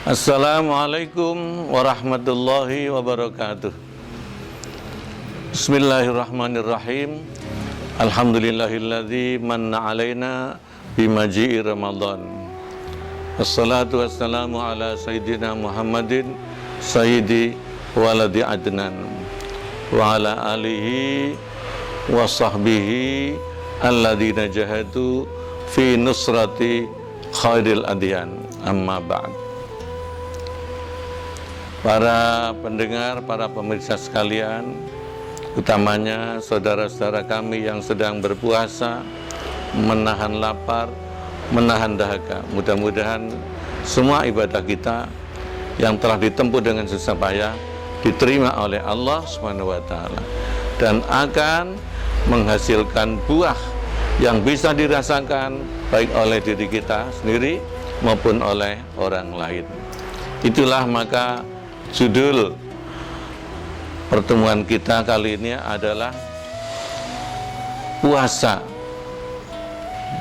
Assalamualaikum warahmatullahi wabarakatuh. Bismillahirrahmanirrahim. Alhamdulillahilladzi manna alaina bimaji'i Ramadan. Wassalatu wassalamu ala sayyidina Muhammadin sayyidi waladi adnan wa ala alihi wa sahbihi alladzina jahadu fi nusrati khairil adyan. Amma ba'd. Para pendengar, para pemirsa sekalian, utamanya saudara-saudara kami yang sedang berpuasa, menahan lapar, menahan dahaga. Mudah-mudahan semua ibadah kita yang telah ditempuh dengan susah payah diterima oleh Allah SWT dan akan menghasilkan buah yang bisa dirasakan baik oleh diri kita sendiri maupun oleh orang lain. Itulah maka judul pertemuan kita kali ini adalah puasa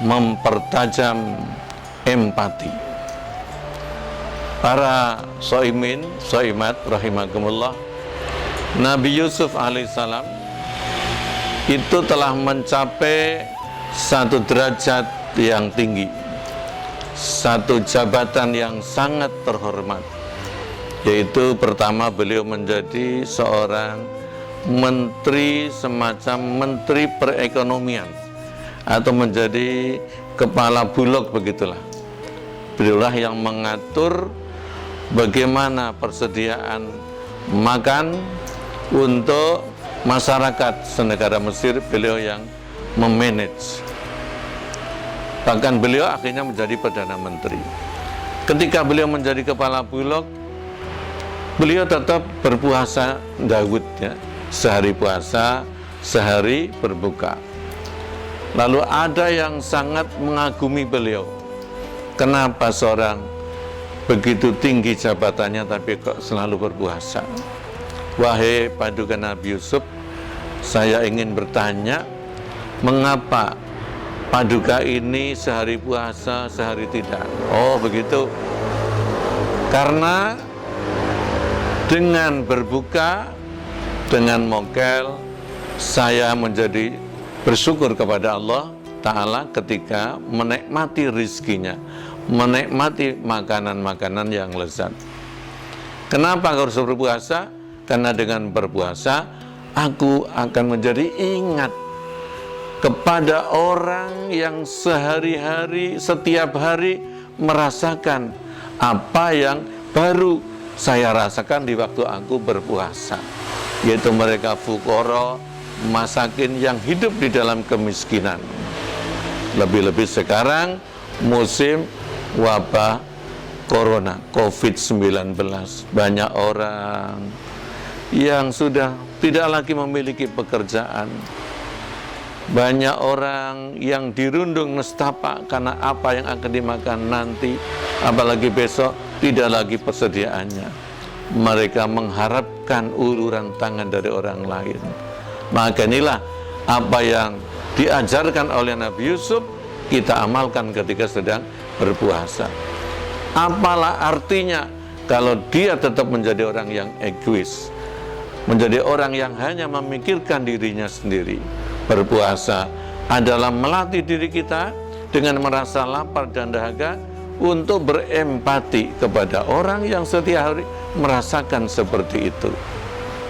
mempertajam empati. Para shaimin, shaimat rahimakumullah, Nabi Yusuf alaihissalam itu telah mencapai satu derajat yang tinggi, satu jabatan yang sangat terhormat, yaitu pertama beliau menjadi seorang menteri, semacam menteri perekonomian atau menjadi kepala bulog begitulah. Beliaulah yang mengatur bagaimana persediaan makan untuk masyarakat senegara Mesir. Beliau yang memanage. Bahkan beliau akhirnya menjadi Perdana Menteri. Ketika beliau menjadi kepala bulog, beliau tetap berpuasa Daud, ya. Sehari puasa, sehari berbuka. Lalu ada yang sangat mengagumi beliau. Kenapa seorang begitu tinggi jabatannya tapi kok selalu berpuasa? Wahai paduka Nabi Yusuf, saya ingin bertanya, mengapa paduka ini sehari puasa, sehari tidak? Oh begitu. Karena dengan berbuka, dengan mokel, saya menjadi bersyukur kepada Allah Ta'ala ketika menikmati rizkinya, menikmati makanan-makanan yang lezat. Kenapa harus berpuasa? Karena dengan berpuasa, aku akan menjadi ingat kepada orang yang sehari-hari, setiap hari merasakan apa yang baru saya rasakan di waktu aku berpuasa, yaitu mereka fuqara, masakin yang hidup di dalam kemiskinan. Lebih-lebih sekarang musim wabah corona COVID-19, banyak orang yang sudah tidak lagi memiliki pekerjaan, banyak orang yang dirundung nestapa karena apa yang akan dimakan nanti, apalagi besok tidak lagi persediaannya. Mereka mengharapkan uluran tangan dari orang lain. Maka inilah apa yang diajarkan oleh Nabi Yusuf kita amalkan ketika sedang berpuasa. Apalah artinya kalau dia tetap menjadi orang yang egois, menjadi orang yang hanya memikirkan dirinya sendiri. Berpuasa adalah melatih diri kita dengan merasa lapar dan dahaga untuk berempati kepada orang yang setiap hari merasakan seperti itu.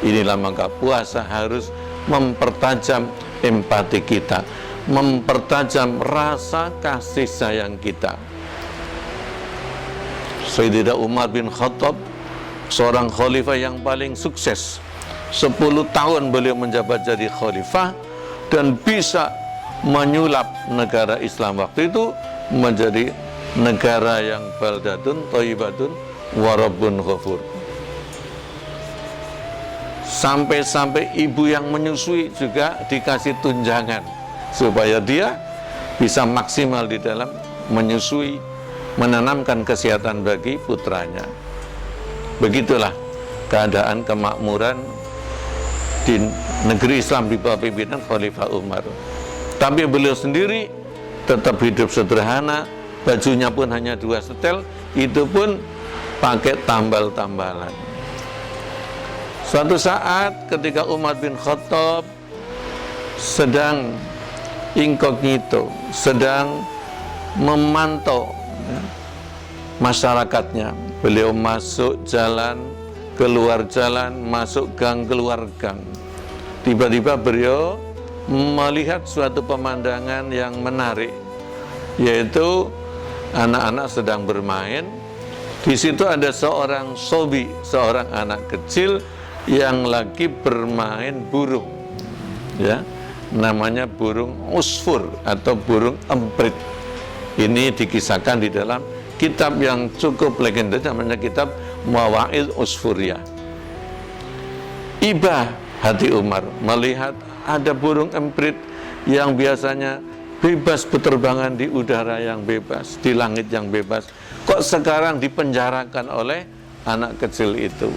Inilah maka puasa harus mempertajam empati kita, mempertajam rasa kasih sayang kita. Sayyidina Umar bin Khattab, seorang khalifah yang paling sukses. 10 tahun beliau menjabat jadi khalifah dan bisa menyulap negara Islam waktu itu menjadi negara yang baldatun thayyibatun wa rabbun ghafur. Sampai-sampai ibu yang menyusui juga dikasih tunjangan supaya dia bisa maksimal di dalam menyusui, menanamkan kesehatan bagi putranya. Begitulah keadaan kemakmuran di negeri Islam di bawah pimpinan Khalifah Umar. Tapi beliau sendiri tetap hidup sederhana, bajunya pun hanya 2 setel, itu pun pakai tambal-tambalan. Suatu saat ketika Umar bin Khattab sedang incognito, sedang memantau masyarakatnya, beliau masuk jalan, keluar jalan, masuk gang, keluar gang. Tiba-tiba beliau melihat suatu pemandangan yang menarik, yaitu anak-anak sedang bermain. Di situ ada seorang sobi, seorang anak kecil yang lagi bermain burung, ya, namanya burung usfur atau burung emprit. Ini dikisahkan di dalam kitab yang cukup legendaris, namanya kitab Mawa'id Usfuriyah. Iba hati Umar melihat ada burung emprit yang biasanya bebas berterbangan di udara yang bebas, di langit yang bebas, kok sekarang dipenjarakan oleh anak kecil itu.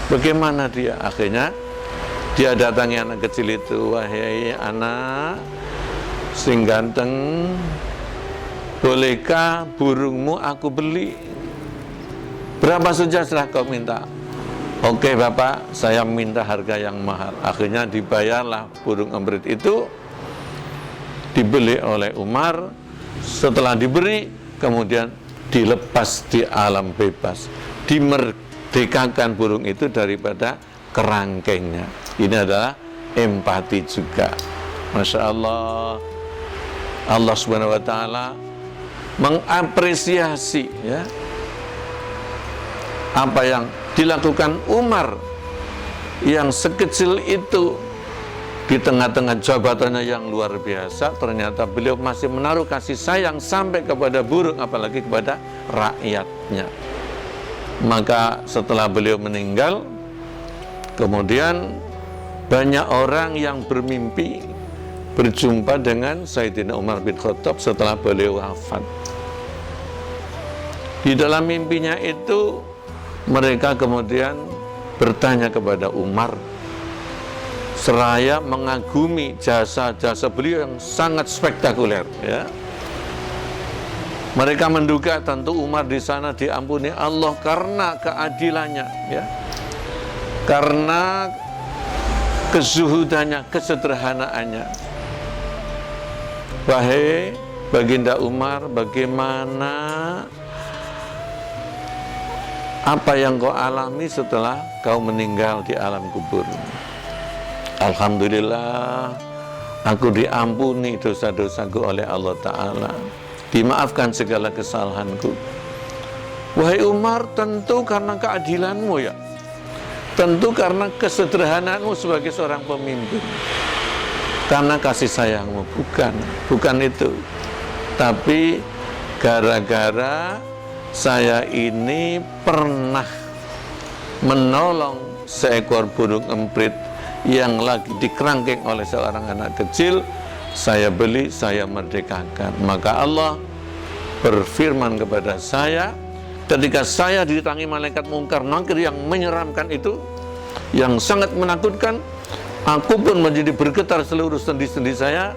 Bagaimana dia? Akhirnya dia datangi anak kecil itu, wahai anak sing ganteng, bolehkah burungmu aku beli? Berapa saja setelah kau minta? Oke bapak, saya minta harga yang mahal. Akhirnya dibayarlah burung emprit itu, dibeli oleh Umar. Setelah diberi, kemudian dilepas di alam bebas, dimerdekakan burung itu daripada kerangkengnya. Ini adalah empati juga. Masya Allah, Allah Subhanahu Wa Taala mengapresiasi, ya, apa yang dilakukan Umar yang sekecil itu. Di tengah-tengah jabatannya yang luar biasa, ternyata beliau masih menaruh kasih sayang sampai kepada burung, apalagi kepada rakyatnya. Maka setelah beliau meninggal, kemudian banyak orang yang bermimpi berjumpa dengan Sayyidina Umar bin Khattab setelah beliau wafat. Di dalam mimpinya itu, mereka kemudian bertanya kepada Umar, seraya mengagumi jasa-jasa beliau yang sangat spektakuler, ya. Mereka menduga tentu Umar di sana diampuni Allah karena keadilannya, ya, karena kezuhudannya, kesederhanaannya. Wahai Baginda Umar, bagaimana apa yang kau alami setelah kau meninggal di alam kubur? Alhamdulillah, aku diampuni dosa-dosaku oleh Allah Ta'ala, dimaafkan segala kesalahanku. Wahai Umar, tentu karena keadilanmu, ya, tentu karena kesederhanaanmu sebagai seorang pemimpin, karena kasih sayangmu. Bukan itu, tapi gara-gara saya ini pernah menolong seekor burung emprit yang lagi dikerangkeng oleh seorang anak kecil. Saya beli, saya merdekakan. Maka Allah berfirman kepada saya, ketika saya didatangi malaikat mungkar nakir yang menyeramkan itu, yang sangat menakutkan, aku pun menjadi bergetar seluruh sendi-sendi saya.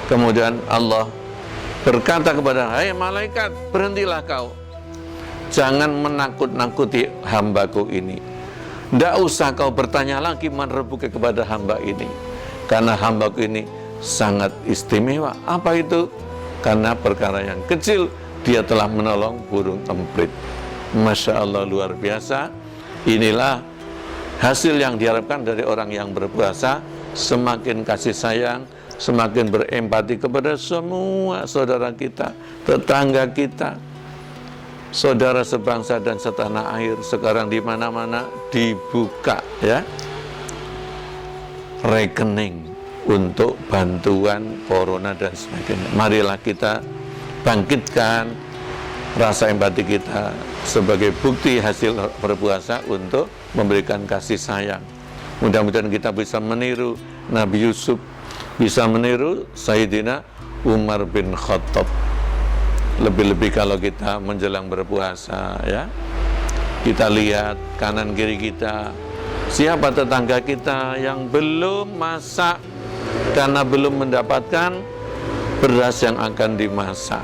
Kemudian Allah berkata kepada, hai malaikat, berhentilah kau, jangan menakut-nakuti hambaku ini. Tidak usah kau bertanya lagi menerebuki kepada hamba ini, karena hambaku ini sangat istimewa. Apa itu? Karena perkara yang kecil, dia telah menolong burung emprit. Masya Allah, luar biasa. Inilah hasil yang diharapkan dari orang yang berpuasa, semakin kasih sayang, semakin berempati kepada semua saudara kita, tetangga kita, saudara sebangsa dan setanah air. Sekarang di mana-mana dibuka, ya, rekening untuk bantuan corona dan sebagainya. Marilah kita bangkitkan rasa empati kita sebagai bukti hasil berpuasa untuk memberikan kasih sayang. Mudah-mudahan kita bisa meniru Nabi Yusuf, bisa meniru Sayyidina Umar bin Khattab. Lebih-lebih kalau kita menjelang berpuasa, ya, kita lihat kanan kiri kita, siapa tetangga kita yang belum masak karena belum mendapatkan beras yang akan dimasak,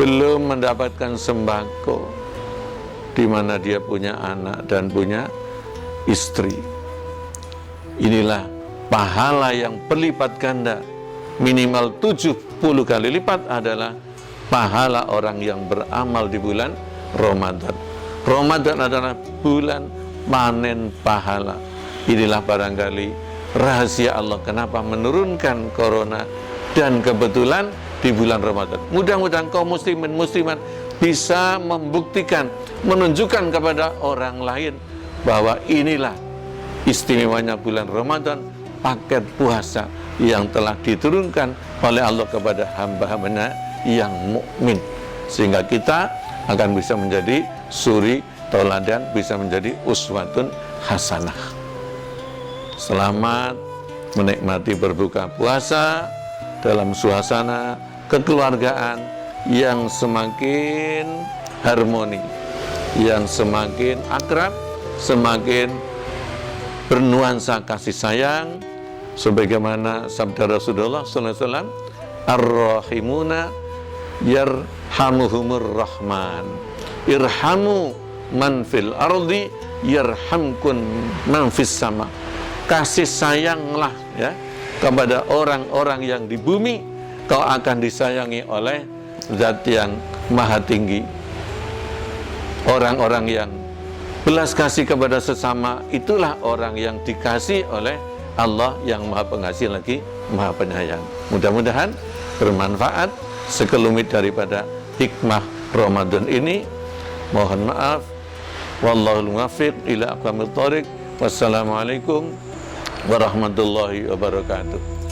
belum mendapatkan sembako, di mana dia punya anak dan punya istri. Inilah pahala yang berlipat ganda, minimal 70 kali lipat adalah pahala orang yang beramal di bulan Ramadan. Ramadan adalah bulan panen pahala. Inilah barangkali rahasia Allah kenapa menurunkan corona dan kebetulan di bulan Ramadan. Mudah-mudahan kaum muslimin muslimat bisa membuktikan, menunjukkan kepada orang lain bahwa inilah istimewanya bulan Ramadan, paket puasa yang telah diturunkan oleh Allah kepada hamba-hambanya yang mukmin, sehingga kita akan bisa menjadi suri tauladan, bisa menjadi uswatun hasanah. Selamat menikmati berbuka puasa dalam suasana kekeluargaan yang semakin harmoni, yang semakin akrab, semakin bernuansa kasih sayang, sebagaimana sabda Rasulullah SAW, ar-rahimuna yarhamuhumur rahman, irhamu man fil ardi yarhamkun man fis sama. Kasih sayanglah ya kepada orang-orang yang di bumi, kau akan disayangi oleh Zat yang maha tinggi. Orang-orang yang belas kasih kepada sesama, itulah orang yang dikasih oleh Allah yang maha pengasih lagi maha penyayang. Mudah-mudahan bermanfaat sekelumit daripada hikmah Ramadan ini. Mohon maaf. Wallahul muwaffiq ila aqwamit thoriq. Wassalamualaikum warahmatullahi wabarakatuh.